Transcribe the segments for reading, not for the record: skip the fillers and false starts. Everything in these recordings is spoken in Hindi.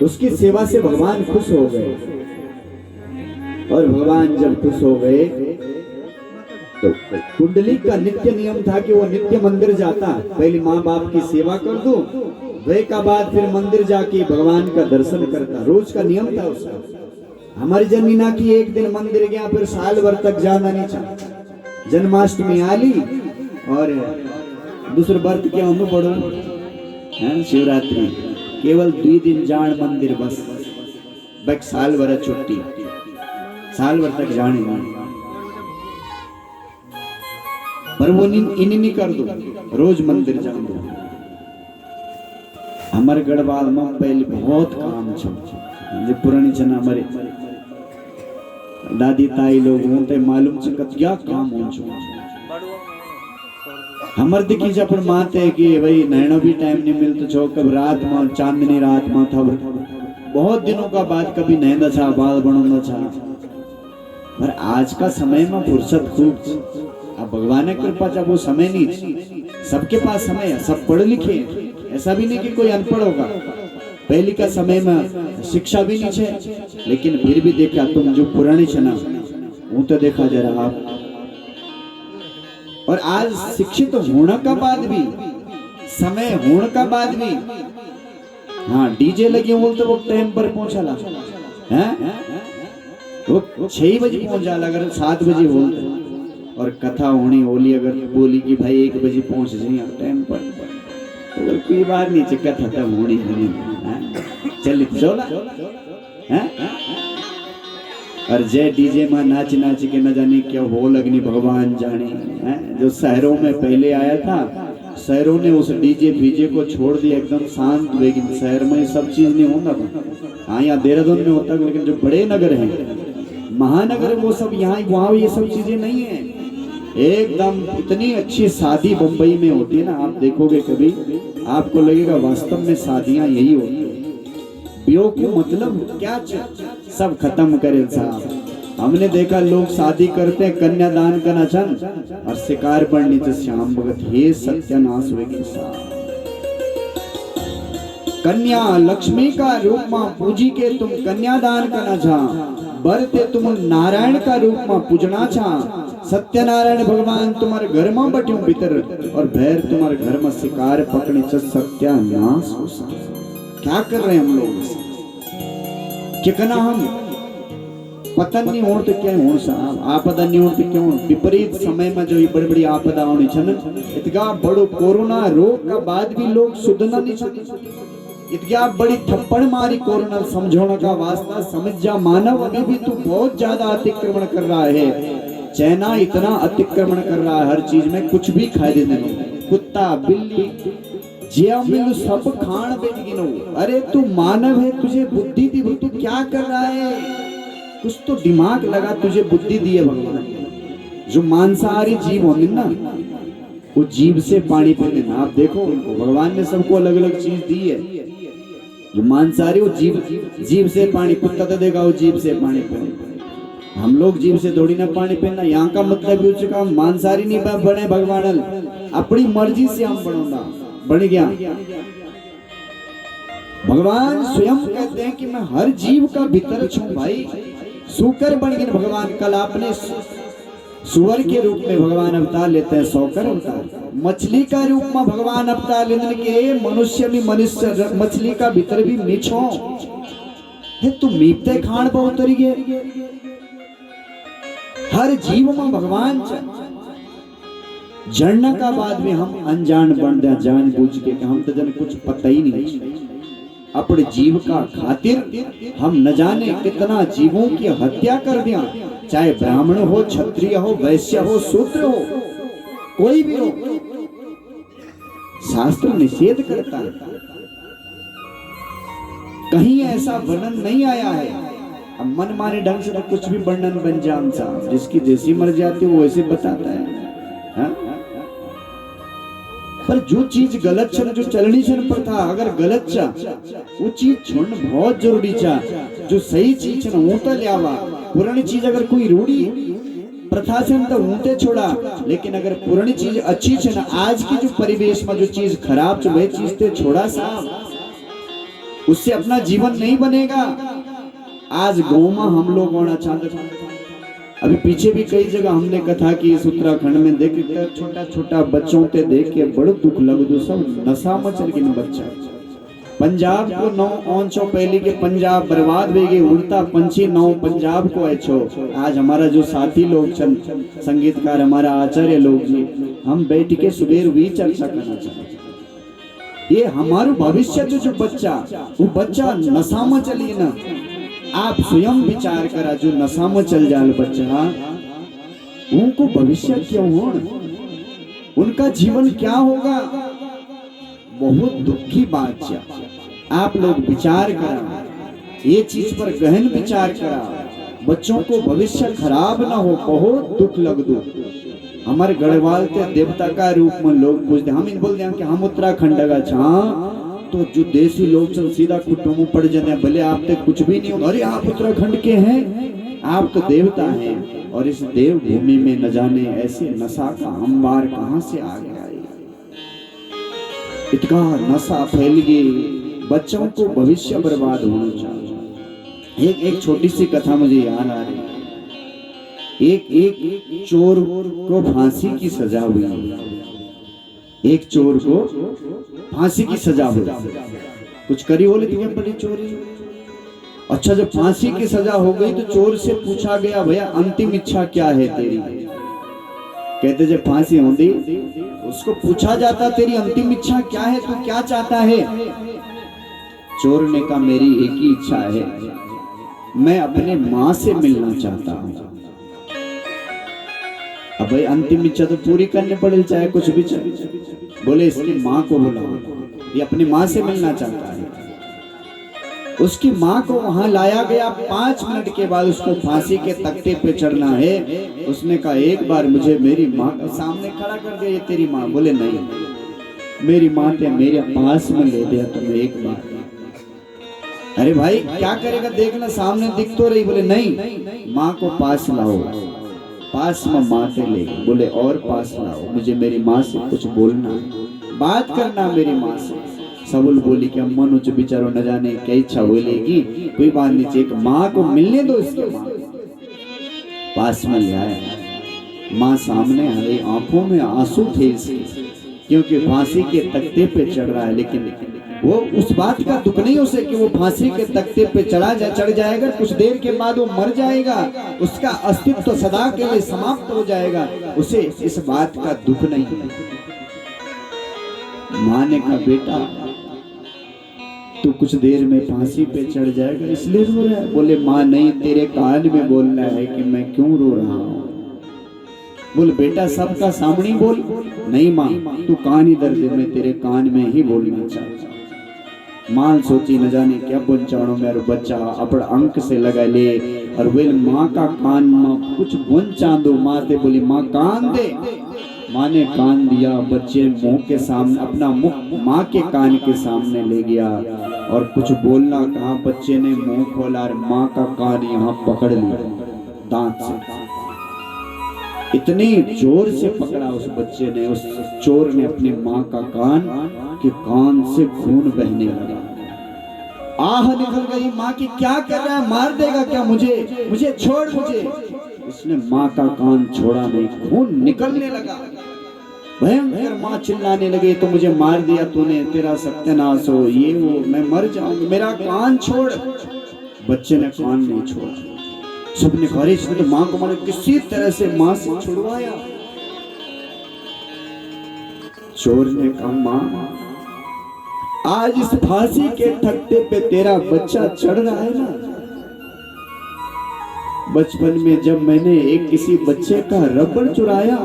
उसकी सेवा से भगवान खुश हो गए। और भगवान जब खुश हो गए तो कुंडली का नित्य नियम था कि वो नित्य मंदिर जाता, पहले माँ बाप की सेवा कर दो, वे का बाद फिर मंदिर जाके भगवान का दर्शन करता, रोज का नियम था उसका। हमारी जमीना की एक दिन मंदिर गया, फिर साल भर तक जाना नहीं चाहता। जन्माष्टमी आली और दूसरे व्रत क्या हम पढ़ो है, शिवरात्रि, केवल 2 दिन जान मंदिर बस, बैक साल भर छुट्टी, साल भर तक जाने नहीं। पर वो इन नहीं कर दो, रोज मंदिर जान दो। हमारे गढ़वाल में पहले बहुत काम छे, पुरानी जना हमारे दादी ताई लोग होते मालूम छे क्या काम हो छे। हमर देखी जब माते कि भाई नैनो भी टाइम नहीं मिलता छो, कब रात में चांदनी रात में था, बहुत दिनों का बाद कभी नैना छा बाल बनोना छा। पर आज का समय में फुर्सत खूब, अब भगवान की कृपा जब वो समय नहीं, सबके पास समय है, सब पढ़े लिखे, ऐसा भी नहीं कि कोई अनपढ़ होगा। पहले का समय में शिक्षा भी नहीं है, लेकिन फिर भी देखा तुम जो पुरानी छे ना वो तो देखा जरा आप। और आज शिक्षित होने का बाद भी, समय होने का बाद भी, हाँ डीजे लगे बोलते वो टाइम पर पहुंचाला है, वो 6 बजे पहुंच जाला, अगर 7 बजे बोलते, और कथा होनी होली अगर बोली कि भाई 1 बजे पहुंच जाइए टाइम पर, तो कोई बात नहीं, कथा खत्म होनी है, चल चला है। और जय डीजे में नाच नाच के न जाने क्या हो लगनी भगवान जाने है। जो शहरों में पहले आया था, शहरों ने उस डीजे फीजे को छोड़ दिया, एकदम शांत, लेकिन शहर में सब चीज नहीं होता। हाँ यहाँ देहरादून में होता है, लेकिन जो बड़े नगर हैं, महानगर, वो सब यहाँ वहाँ ये सब चीजें नहीं है। एकदम इतनी अच्छी शादी बंबई में होती है ना, आप देखोगे कभी आपको लगेगा वास्तव में शादियां यही होती है। ब्योह को मतलब क्या सब खत्म करे साहब। हमने देखा लोग शादी करते हैं कन्यादान करना चंद और शिकार बनने से श्याम भगत, हे सत्यानाश होगी साहब। कन्या लक्ष्मी का रूप में पूजी के तुम कन्यादान करना चाह, बरते तुम नारायण का रूप में पूजना चाह। सत्यनारायण भगवान तुम्हारे घर में बैठे भीतर और भैर तुम्हारे घर में शिकार पकड़े च सत्यानाश हो। क्या कर रहे हैं हम लोग, कितना हम पतन नहीं हो तो क्या हो साहब, आपदा नहीं हो तो क्यों। विपरीत समय में जो ये बड़ी बड़ी आपदा होनी छन, इतना बड़ो कोरोना रोग का बाद भी लोग सुधरना नहीं चाहते। इतना बड़ी थप्पड़ मारी कोरोना समझौने का वास्ता, समझ जा मानव अभी भी तू बहुत ज्यादा अतिक्रमण कर रहा है। चाइना इतना अतिक्रमण कर रहा है हर चीज में, कुछ भी खाए देने, कुत्ता बिल्ली जिया मिलू सब खान बेच गिनो। अरे तू मानव है, तुझे बुद्धि दी, तू क्या कर रहा है, कुछ तो दिमाग लगा, तुझे बुद्धि दी है भगवान। जो मांसाहारी जीव होंगे ना, वो जीव से पानी पीते ना, आप देखो भगवान ने सबको अलग अलग चीज दी है। जो मांसाहारी वो जीव से पानी, कुत्ता तो देखा वो जीव से पानी पीते, हम लोग जीव से थोड़ी ना पानी पीना। यहाँ का मतलब हो चुका मांसाहारी नहीं बने भगवान, अपनी मर्जी से हम बनोगा बन गया। भगवान स्वयं कहते हैं कि मैं हर जीव का भीतर छूं भाई। सूकर बन गए भगवान, कल आपने सुअर के रूप में भगवान अवतार लेते हैं, सौकर अवतार। मछली का रूप में भगवान अवतार लेने के, मनुष्य भी मनुष्य, मछली का भीतर भी मीठो है, तू मीठे खान बहुत तरीके। हर जीव में भगवान जड़ना का बाद में हम अनजान बन जाए, जान बूझ के हम तो जन कुछ पता ही नहीं। अपने जीव का खातिर हम न जाने कितना जीवों की हत्या कर दिया, चाहे ब्राह्मण हो, क्षत्रिय हो, वैश्य हो, शूद्र हो, कोई भी हो, शास्त्र निषेध करता है। कहीं ऐसा वर्णन नहीं आया है। अब मन माने ढंग से कुछ भी वर्णन बन जाम साहब, जिसकी जैसी मर्जी आती है वो वैसे बताता है। पर जो चीज गलत छन, जो चलनी छन प्रथा अगर गलत चा, वो चीज छोड़ना बहुत जरूरी चा। जो सही चीज छन वो तो लियावा, पुरानी चीज अगर कोई रूढ़ी प्रथा छन तो ऊँटे छोड़ा, लेकिन अगर पुरानी चीज अच्छी छन, आज की जो परिवेश में जो चीज खराब छे वह चीज ते छोड़ा साहब। उससे अपना जीवन नहीं बनेगा। आज गौमा हम लोग होना चाहते। अभी पीछे भी कई जगह हमने कथा की इस उत्तराखंड में देख छोटा छोटा बच्चों के देख के बड़ो दुख लग दो, सब नशा मचल के बच्चा। पंजाब को 9 औंचो पहले के पंजाब बर्बाद हो गए, उड़ता पंछी 9 पंजाब को अच्छो। आज हमारा जो साथी लोग संगीतकार हमारा आचार्य लोग जी, हम बैठ के सुबह भी चर्चा करना चाहते। ये हमारा भविष्य जो बच्चा, वो बच्चा नशा में चली ना। आप स्वयं विचार करा, जो नशा में चल जाए बच्चा, उनको भविष्य क्या हो, उनका जीवन क्या होगा? बहुत दुखी बात है। आप लोग विचार करा, ये चीज पर गहन विचार करा, बच्चों को भविष्य खराब ना हो। बहुत दुख लग दो। हमारे गढ़वाल के देवता का रूप में लोग पूछते, हम इन बोलते हैं कि हम उत्तराखंड का छा, तो जो देसी लोग चल सीधा खुट्टों में पड़ जाते हैं, भले आप तक कुछ भी नहीं होगा, अरे आप उत्तराखंड के हैं, आप तो देवता हैं। और इस देव भूमि में न जाने ऐसे नशा का अंबार कहां से आ गया। इतना नशा फैल गई, बच्चों को भविष्य बर्बाद होना चाहिए। एक छोटी सी कथा मुझे याद आ रही। एक चोर को फांसी की सजा हुई। एक चोर को फांसी की सजा हुई। कुछ करी हो लेती है बड़ी चोरी। अच्छा, जब फांसी की सजा हो गई तो चोर से पूछा गया, भैया अंतिम इच्छा क्या है तेरी? कहते जब फांसी होती उसको पूछा जाता, तेरी अंतिम इच्छा क्या है, तू क्या चाहता है? चोर ने कहा, मेरी एक ही इच्छा है, मैं अपने माँ से मिलना चाहता हूँ। अब भाई अंतिम इच्छा तो पूरी करने पड़े, चाहे कुछ भी चाहे। बोले इसकी माँ को बुलाओ, ये अपनी माँ से मिलना चाहता है। उसकी माँ को वहां लाया गया। 5 मिनट के बाद उसको फांसी के तख्ते पे चढ़ना है। उसने कहा, एक बार मुझे मेरी माँ के सामने खड़ा कर दे, ये तेरी माँ? बोले नहीं, मेरी माँ ते मेरे पास में ले दिया तुम्हें एक बार। अरे भाई क्या करेगा, देखना सामने दिख तो रही। बोले नहीं, माँ को पास लाओ। पास में माँ से ले। बोले और पास लाओ, मुझे मेरी माँ से कुछ बोलना, बात करना मेरी माँ से। सबुल बोली कि अम्मा नुच बिचारो न जाने क्या इच्छा बोलेगी, कोई बात नहीं, एक माँ को मिलने दो। इसके माँ पास में ले आया। माँ सामने आई, आंखों में आंसू थे इसके, क्योंकि फांसी के तख्ते पे चढ़ रहा है। लेकिन वो उस बात का दुख नहीं उसे कि वो फांसी के तख्ते पे चढ़ जाएगा, कुछ देर के बाद वो मर जाएगा, उसका अस्तित्व तो सदा के लिए समाप्त हो जाएगा। उसे इस बात का दुख नहीं है। माँ ने कहा, बेटा तू कुछ देर में फांसी पे चढ़ जाएगा इसलिए रो रहा है? बोले माँ नहीं, तेरे कान में बोलना है कि मैं क्यों रो रहा हूँ। बोल बेटा सबका सामने बोल। नहीं माँ, तू कान इधर दे, मैं तेरे कान में ही बोलना चाहता हूँ। माँ सोची न जाने क्या पहुंचाणो मेरा बच्चा अपने अंक से लगा ले, और वे माँ का कान में कुछ पहुंचा दो। माँ से बोली, माँ कान दे। माँ ने कान दिया, बच्चे मुंह के सामने अपना मुंह माँ के कान के सामने ले गया और कुछ बोलना कहा। बच्चे ने मुंह खोला और माँ का कान यहाँ पकड़ लिया दांत से। इतनी जोर से पकड़ा उस बच्चे ने, उस चोर ने अपनी माँ का कान के कान से खून बहने लगा। आह निकल गई माँ की, क्या कर रहा है, मार देगा क्या मुझे? मुझे छोड़, मुझे। उसने माँ का कान छोड़ा नहीं, खून निकलने लगा। भयंकर माँ चिल्लाने लगे, तो मुझे मार दिया तूने, तेरा सत्यानाश हो, ये वो, मैं मर जाऊंगी, मेरा कान छोड़। बच्चे ने कान नहीं छोड़ा। सबने कहा इसने तो माँ को मारा, किसी तरह से माँ से छुड़वाया। चोर ने कहा, माँ आज इस फांसी के तख्ते पे तेरा बच्चा चढ़ रहा है ना। बचपन में जब मैंने एक किसी बच्चे का रबड़ चुराया,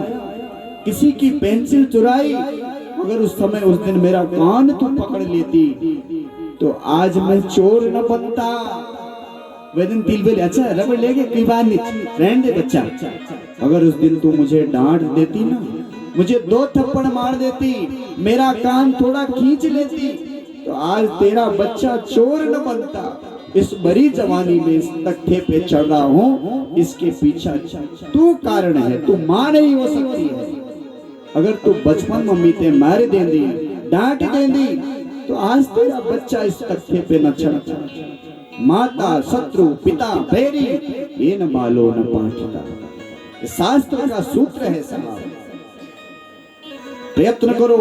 किसी की पेंसिल चुराई, अगर उस समय उस दिन मेरा कान तू पकड़ लेती तो आज मैं चोर न बनता। वे दिन दिल बोले, अच्छा रबड़ ले गए, कोई बात नहीं, रहने दे बच्चा। अगर उस दिन तू मुझे डांट देती ना, मुझे 2 थप्पड़ मार देती, मेरा कान थोड़ा खींच लेती, तो आज तेरा बच्चा चोर न बनता। इस बड़ी जवानी में इस तख्ते पे चढ़ रहा हूँ, इसके पीछे तू कारण है, तू माँ नहीं हो सकती है। अगर तू बचपन मम्मी ते मार देंदी, डांट देंदी, तो आज तेरा बच्चा इस तख्ते पे न चढ़ता। माता शत्रु पिता बैरी ये न बालो न पाठता, शास्त्र का सूत्र है साहब। प्रयत्न करो,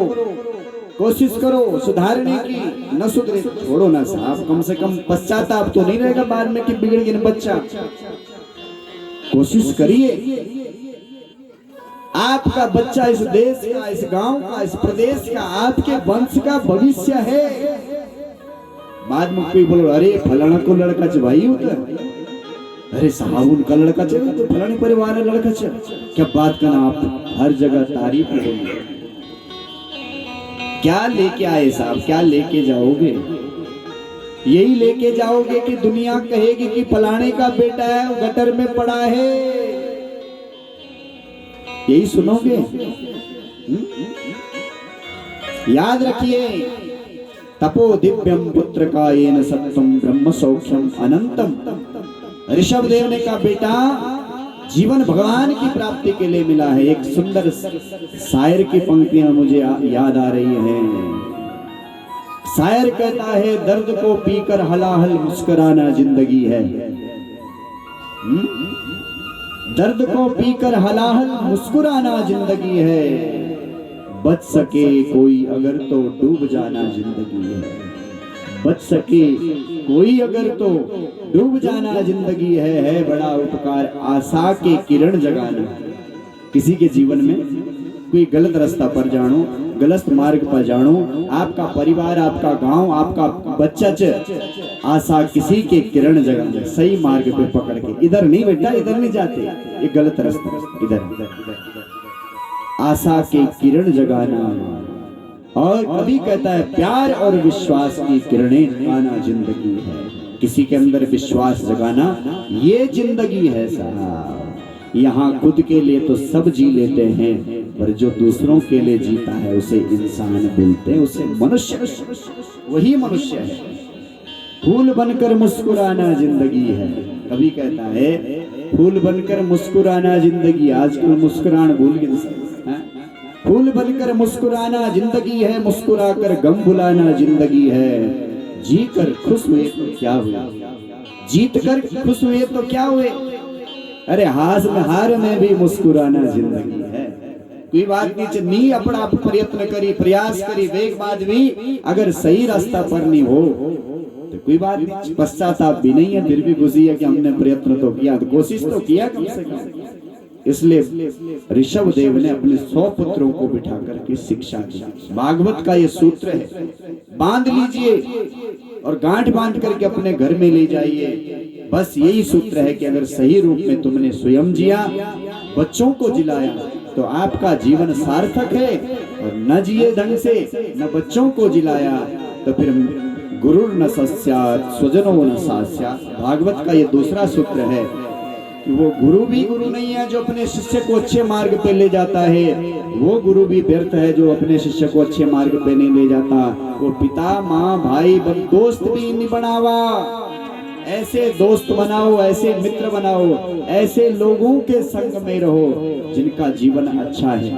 कोशिश करो सुधारने की, न सुधरे छोड़ो ना साहब। कम से कम पश्चाताप तो नहीं रहेगा बाद में कि बिगड़ गया बच्चा। कोशिश करिए, आपका बच्चा इस देश का, इस गांव का, इस प्रदेश का, आपके वंश का भविष्य है। बाद में कोई बोलो अरे फलाना को लड़का चबाई उधर, अरे साहब उनका लड़का चल, तो फलाने परिवार का लड़का चल, क्या बात करना। आप हर जगह तारीफ होगी। क्या लेके आए साहब, क्या लेके जाओगे? यही लेके जाओगे कि दुनिया कहेगी कि फलाने का बेटा है वो गटर में पड़ा है, यही सुनोगे? याद रखिए, तपो दिव्यम पुत्र का येन सत्वम ब्रह्म सौख्यम अनंतम। ऋषभ देव ने कहा बेटा जीवन भगवान की प्राप्ति के लिए मिला है। एक सुंदर शायर की पंक्तियां मुझे याद आ रही हैं। शायर कहता है दर्द को पीकर हलाहल मुस्कुराना जिंदगी है। दर्द को पीकर हलाहल मुस्कुराना जिंदगी है, बच सके कोई अगर तो डूब जाना जिंदगी है। बच सके कोई अगर तो डूब जाना जिंदगी है बड़ा उपकार आशा के किरण जगाना। किसी के जीवन में कोई गलत रास्ता पर जानो, गलत मार्ग पर जानो, आपका परिवार, आपका गांव, आपका बच्चा आशा किसी के किरण जगाना, सही मार्ग पे पकड़ के। इधर नहीं बेटा, इधर नहीं जाते, ये गलत रास्ता, इधर आशा के किरण जगाना। और कभी कहता है प्यार और विश्वास की किरणें जगाना जिंदगी है। किसी के अंदर विश्वास जगाना ये जिंदगी है साहब। यहाँ खुद के लिए तो सब जी लेते हैं, पर जो दूसरों के लिए जीता है उसे इंसान बोलते हैं, उसे मनुष्य, वही मनुष्य है। फूल बनकर मुस्कुराना जिंदगी है। कभी कहता है फूल बनकर मुस्कुराना जिंदगी, आजकल मुस्कुराना भूल गए। फूल बनकर मुस्कुराना जिंदगी है, मुस्कुराकर गम भुलाना जिंदगी है। जी कर खुश हुए तो क्या हुआ, जीत कर खुश हुए तो क्या हुए, अरे हार में भी मुस्कुराना जिंदगी है। कोई बात नहीं अपना प्रयत्न करी, प्रयास करी, वेग बाद भी अगर सही रास्ता पर नहीं हो तो कोई बात नहीं, पश्चाताप भी नहीं है, फिर भी खुशी है कि हमने प्रयत्न तो किया, तो कोशिश तो किया कम से कम। इसलिए ऋषभ देव ने अपने 100 पुत्रों को बिठा करके शिक्षा दी। भागवत का ये सूत्र है, बांध लीजिए और गांठ बांध करके अपने घर में ले जाइए। बस यही सूत्र है कि अगर सही रूप में तुमने स्वयं जिया, बच्चों को जिलाया, तो आपका जीवन सार्थक है। और न जिए ढंग से, न बच्चों को जिलाया, तो फिर गुरु न सस्यात् स्वजनो न सास्यात्। भागवत का ये दूसरा सूत्र है कि वो गुरु भी गुरु नहीं है जो अपने शिष्य को अच्छे मार्ग पे ले जाता है, वो गुरु भी व्यर्थ है जो अपने शिष्य को अच्छे मार्ग पे नहीं ले जाता। वो पिता माँ भाई दोस्त भी नहीं बनावा। ऐसे दोस्त बनाओ, ऐसे मित्र बनाओ, ऐसे लोगों के संग में रहो जिनका जीवन अच्छा है।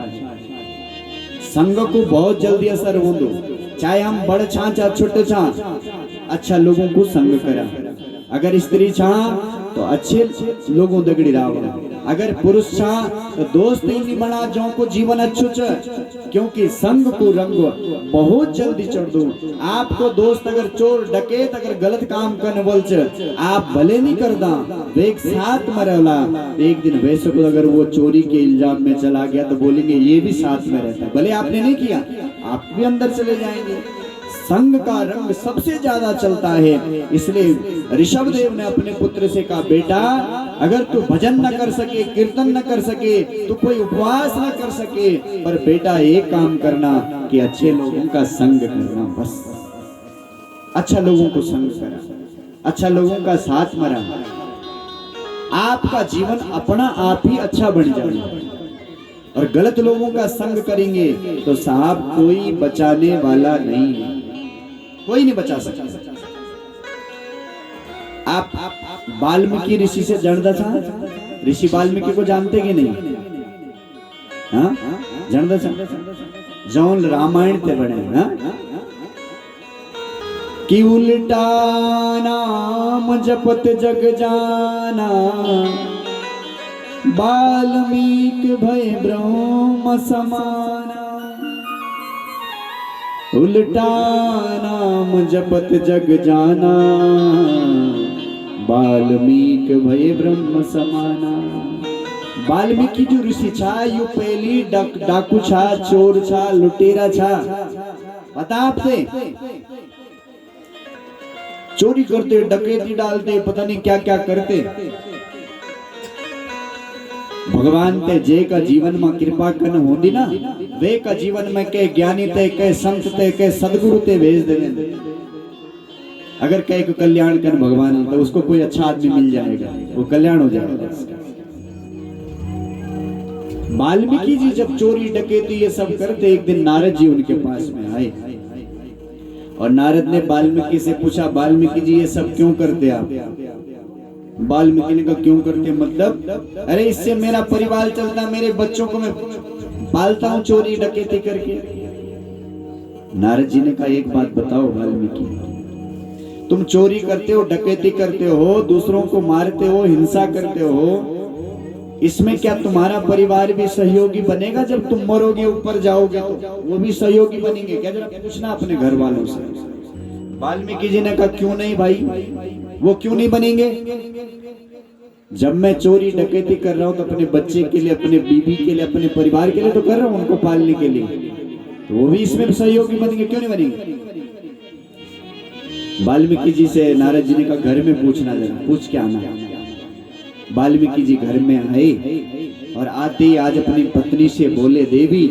संग को बहुत जल्दी असर हो दो, चाहे हम बड़ छा चाहे छोटे छा, अच्छा लोगों को संग करा। अगर स्त्री छा तो अच्छे लोगों दगड़ी राव, अगर पुरुष छा तो दोस्त ही नहीं बना जो को जीवन अच्छो च। क्योंकि संग को रंग बहुत जल्दी चढ़ दो। आपको दोस्त अगर चोर डकैत अगर गलत काम करने बोल च, आप भले नहीं करदा, एक साथ में रहला। एक दिन वैसे को अगर वो चोरी के इल्जाम में चला गया तो बोलेंगे ये भी साथ में रहता, भले आपने नहीं किया, आप भी अंदर चले जाएंगे। संग का रंग सबसे ज्यादा चलता है। इसलिए ऋषभ देव ने अपने पुत्र से कहा बेटा अगर तू भजन न कर सके, कीर्तन न कर सके, तू कोई उपवास न कर सके, पर बेटा एक काम करना कि अच्छे लोगों का संग करना। बस अच्छा लोगों को संग करा, अच्छा लोगों का साथ मरा, आपका जीवन अपना आप ही अच्छा बन जाएगा। और गलत लोगों का संग करेंगे तो साहब कोई बचाने वाला नहीं है, कोई नहीं बचा सकता। आप वाल्मीकि ऋषि से जानता था, ऋषि वाल्मीकि को जानते कि नहीं? हाँ जानता था, जौन रामायण ते बने। हाँ कि उल्टा नाम जपत जग जाना, वाल्मीकि भय ब्रह्म समाना। उल्टा नाम जपत जग जाना, वाल्मीकि भय ब्रह्म समाना। वाल्मीकि जो ऋषि छा यू पहली डाकू छा, चोर छा, लुटेरा छा। पता आपसे चोरी करते, डकैती डालते, पता नहीं क्या क्या करते। भगवान ते जे का जीवन में कृपा करन होंदी ना, वे का जीवन में के ज्ञानी ते, के संत ते, के सदगुरु ते भेज देवे। अगर कहीं को कल्याण कर भगवान तो उसको कोई अच्छा आदमी मिल जाएगा, वो कल्याण हो जाएगा। वाल्मीकि जी जब चोरी डकैती ये सब करते, एक दिन नारद जी उनके पास में आए और नारद ने वाल्मीकि से पूछा, वाल्मीकि जी ये सब क्यों करते आप? वाल्मीकि ने कहा क्यों करते मतलब? अरे इससे मेरा परिवार चलता, मेरे बच्चों को मैं पालता हूँ चोरी डकैती करके। नारद जी ने कहा एक बात बताओ वाल्मीकि, तुम चोरी करते हो, डकैती करते हो, दूसरों को मारते हो, हिंसा करते हो, इसमें क्या तुम्हारा परिवार भी सहयोगी बनेगा? जब तुम मरोगे ऊपर जाओगे तो वो भी सहयोगी बनेंगे क्या? जरा पूछना अपने घर वालों से। वाल्मीकि जी ने कहा क्यों नहीं भाई, वो क्यों नहीं बनेंगे? जब मैं चोरी डकैती कर रहा हूं तो अपने बच्चे के लिए, अपने बीवी के लिए, अपने परिवार के लिए तो कर रहा हूं, उनको पालने के लिए, तो वो भी इसमें सहयोगी बनेंगे, क्यों नहीं बनेंगे? वाल्मीकि जी से नारद जी ने कहा घर में पूछना, जरा पूछ के आना। वाल्मीकि जी घर में आए और आते ही आज अपनी पत्नी से बोले, देवी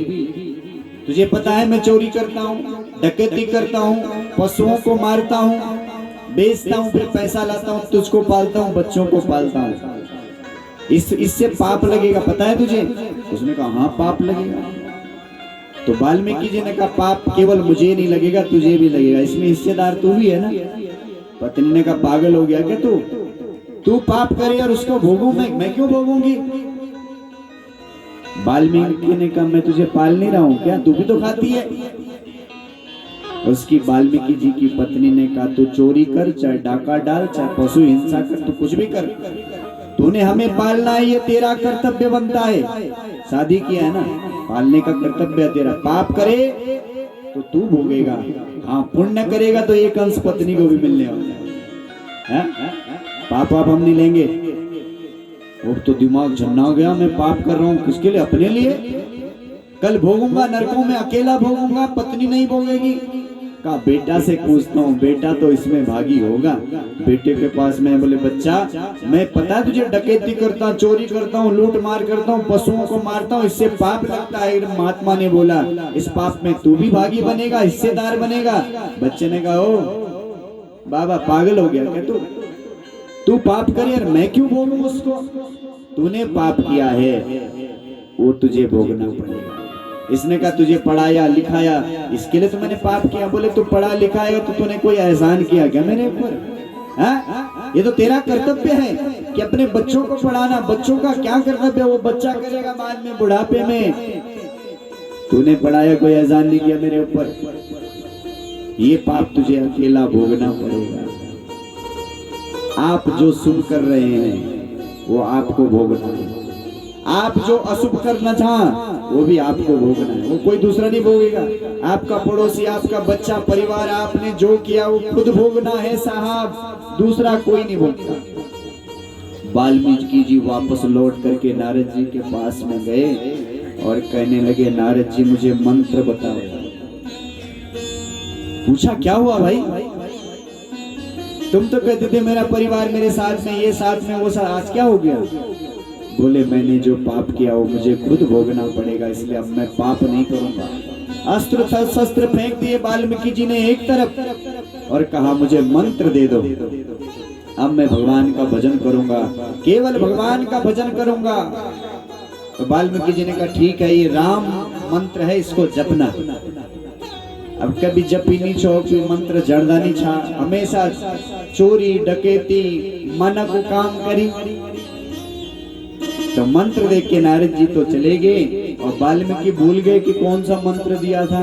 तुझे पता है मैं चोरी करता हूँ, डकैती करता हूँ, पशुओं को मारता हूँ, बेचता हूँ, फिर पैसा लाता हूँ, तुझको पालता हूँ, बच्चों को पालता हूँ, इससे पाप लगेगा, पता है तुझे? उसने कहा हाँ पाप लगेगा। तो वाल्मीकि जी ने कहा पाप केवल मुझे नहीं लगेगा, तुझे भी लगेगा, इसमें हिस्सेदार तू भी है ना। पत्नी ने कहा पागल हो गया क्या तू पाप करे और उसको भोगूं मैं क्यों भोगूंगी? वाल्मीकि ने कहा मैं तुझे पाल नहीं रहा हूं क्या, तू भी तो खाती है। उसकी वाल्मीकि जी की पत्नी ने कहा तू चोरी कर, चाहे डाका डाल, चाहे पशु हिंसा कर, तू कुछ भी कर, तूने हमें पालना है, ये तेरा कर्तव्य बनता है। शादी किया है ना, पालने का कर्तव्य है तेरा। पाप करे तो तू भोगेगा, हाँ पुण्य करेगा तो एक अंश पत्नी को भी मिलने वाला है। पाप हम नहीं लेंगे। वो तो दिमाग झन्ना हो गया, मैं पाप कर रहा हूँ किसके लिए? अपने लिए। कल भोगूंगा नरकों में, अकेला भोगूंगा, पत्नी नहीं भोगेगी। कहा बेटा से पूछता हूँ, बेटा तो इसमें भागी होगा। बेटे के पास में बोले बच्चा मैं पता है तुझे डकैती करता हूँ, चोरी करता हूँ, लूट मार करता हूँ, पशुओं को मारता हूँ, इससे पाप लगता है। महात्मा ने बोला इस पाप में तू भी भागी बनेगा, हिस्सेदार बनेगा। बच्चे ने कहा ओ बाबा पागल हो गया क्या तू पाप करे और मैं क्यों भोगूं उसको? तूने पाप किया है वो तुझे भोगना पड़ेगा। इसने कहा तुझे पढ़ाया लिखाया इसके लिए तो मैंने पाप किया। बोले तू पढ़ा लिखाएगा तो तूने कोई एहसान किया क्या मेरे ऊपर? ये तो तेरा कर्तव्य है कि अपने बच्चों को पढ़ाना। बच्चों का क्या कर्तव्य है? वो बच्चा करेगा बाद में बुढ़ापे में। तूने पढ़ाया, कोई एहसान नहीं किया मेरे ऊपर। ये पाप तुझे अकेला भोगना पड़ेगा। आप जो शुभ कर रहे हैं वो आपको भोगना है, आप जो अशुभ करना चाह वो भी आपको भोगना है, वो कोई दूसरा नहीं भोगेगा। आपका पड़ोसी, आपका बच्चा, परिवार, आपने जो किया वो खुद भोगना है साहब, दूसरा कोई नहीं भोगता। वाल्मीकि जी वापस लौट करके नारद जी के पास में गए और कहने लगे नारद जी मुझे मंत्र बताओ। पूछा क्या हुआ भाई? तुम तो कहते थे मेरा परिवार मेरे साथ में, ये साथ में, वो साथ, आज क्या हो गया? बोले मैंने जो पाप किया वो मुझे खुद भोगना पड़ेगा, इसलिए अब मैं पाप नहीं करूंगा। अस्त्र शस्त्र फेंक दिए वाल्मीकि जी ने एक तरफ और कहा मुझे मंत्र दे दो, अब मैं भगवान का भजन करूंगा, केवल भगवान का भजन करूंगा। तो वाल्मीकि जी ने कहा ठीक है, ये राम मंत्र है, इसको जपना। अब कभी जपी नहीं छो, कोई मंत्र जड़दा नहीं छा, हमेशा चोरी डकैती मन को काम करी। तो मंत्र देख के नारद जी तो चले गए और वाल्मीकि भूल गए कि कौन सा मंत्र दिया था।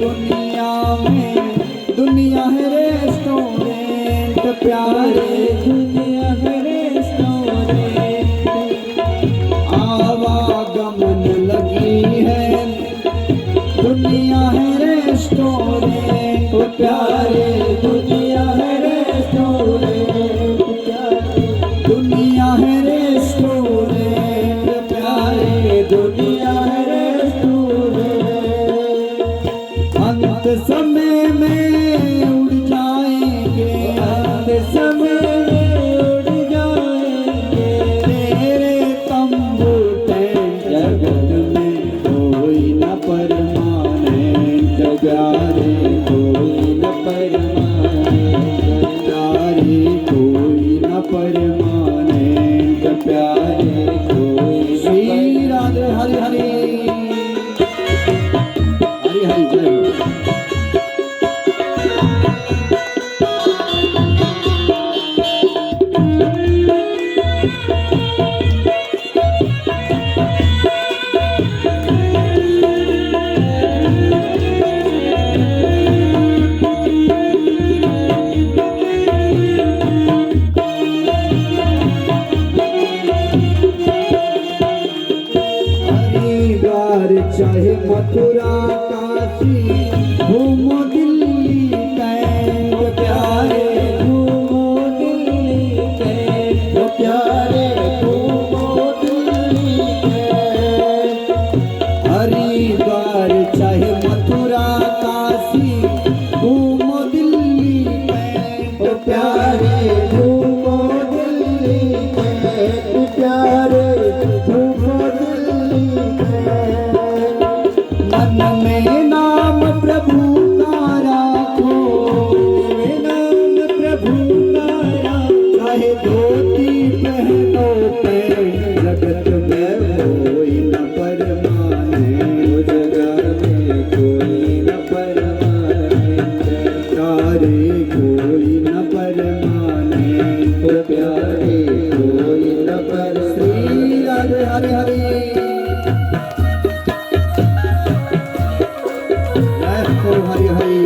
प्यारे दुनिया हरे सोरे आवागमन लगी है दुनिया हरे सोरे प्यारे दुनिया हरे सोरे दुनिया हरे सोरे प्यारे दुनिया हरे सोरे अंत समय में उड़ जाएंगे अंत समय में उड़ जाएंगे तेरे तंबू जगत में कोई न परमानेंट प्यारे कोई न परमानेंट प्यारे कोई न परमानेंट प्यारे कोई श्री राधे हरि हरि हरि हरि जय चाहे मथुरा काशी घूमो दिल्ली कैंट प्यारे घूमो दिल्ली कैंट प्यारे घूमो दिल्ली कैंट हरिद्वार चाहे मथुरा काशी घूमो दिल्ली कैंट प्यारे घूमो दिल्ली कैंट प्यारे घूमो दिल्ली कैंट मन में नाम प्रभु का राखो नाम प्रभु का राखो चाहे धोती पहनो पे जगत में कोई न परमानेंट जगत में कोई न परमानेंट प्यारे कोई न परमानेंट प्यारे कोई न पर श्री राधे हरि हरि हरि हरि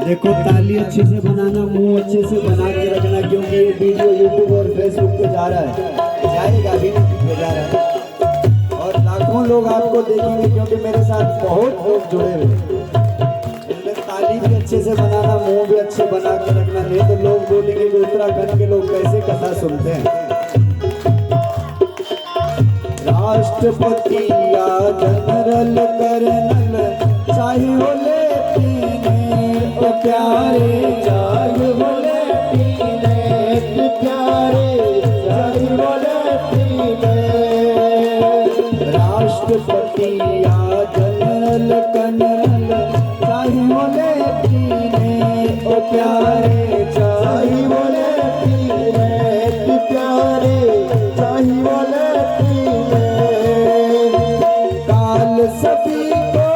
देखो ताली अच्छे से बनाना मुंह अच्छे से बना के रखना क्योंकि ये वीडियो यूट्यूब और फेसबुक पे जा रहा है जाएगा भी पे जा रहा है और लाखों लोग आपको देखेंगे क्योंकि मेरे साथ बहुत लोग जुड़े हुए हैं ताली भी अच्छे से बनाना मुंह भी अच्छे बना के रखना नहीं तो लोग बोलेंगे कि उत्तराखंड के लोग कैसे कथा सुनते हैं राष्ट्रपति या जनरल कर्नल चाहे हो प्यारे चाहे बोले प्यारे चाहे बोले राष्ट्रपति या जनरल कर्नल चाहे बोले प्यारे चाहे बोले प्यारे चाहे बोले काल सभी को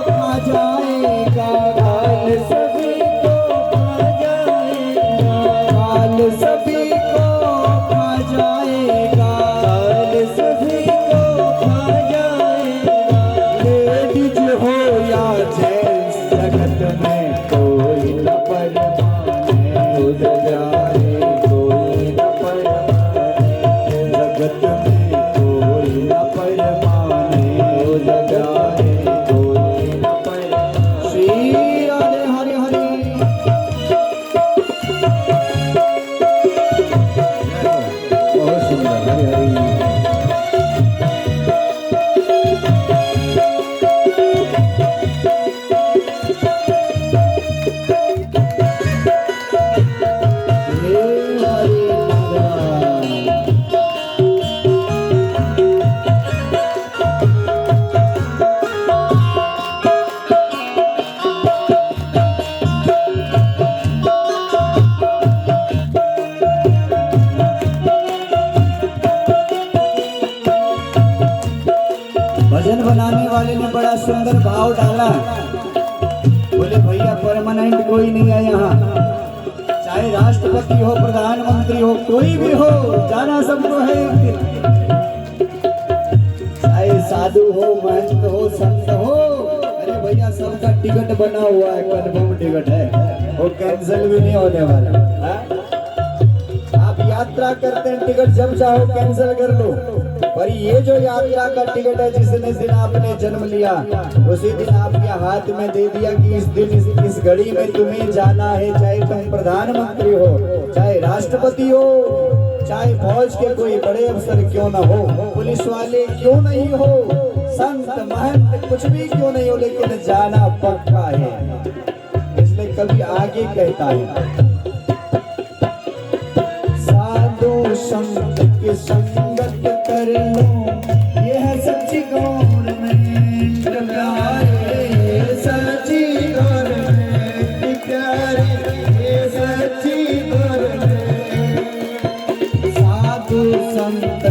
खा जाएगा काल सभी सभी को खा जाएगा काल सभी को खा जाएगा लेडीज हो या जेंट्स जगत में कोई न परमानेंट कोई न परमानेंट जगत भजन बनाने वाले ने बड़ा सुंदर भाव डाला। बोले भैया परमानेंट कोई नहीं है यहाँ, चाहे राष्ट्रपति हो, प्रधानमंत्री हो, कोई भी हो, जाना सबको है एक दिन। चाहे साधु हो, महंत हो, संत हो, अरे भैया सबका टिकट बना हुआ है, कन्फर्म टिकट है, वो कैंसिल भी नहीं होने वाला। आप यात्रा करते हैं, टिकट जब चाहो कैंसिल कर लो, पर ये जो यात्रा का टिकट है, जिस दिन आपने जन्म लिया उसी दिन आपके हाथ में दे दिया कि इस दिन इस घड़ी में तुम्हें जाना है। चाहे तुम प्रधानमंत्री हो, चाहे राष्ट्रपति हो, चाहे फौज के कोई बड़े अफसर क्यों ना हो, पुलिस वाले क्यों नहीं हो, संत महंत कुछ भी क्यों नहीं हो, लेकिन जाना पक्का है। इसलिए कभी आगे कहता है, साधु संत के संगत कर लो, ये है सच्ची गवर्नमेंट प्यारे, सच्ची गवर्नमेंट प्यारे, ये सच्ची गवर्नमेंट। साधु संत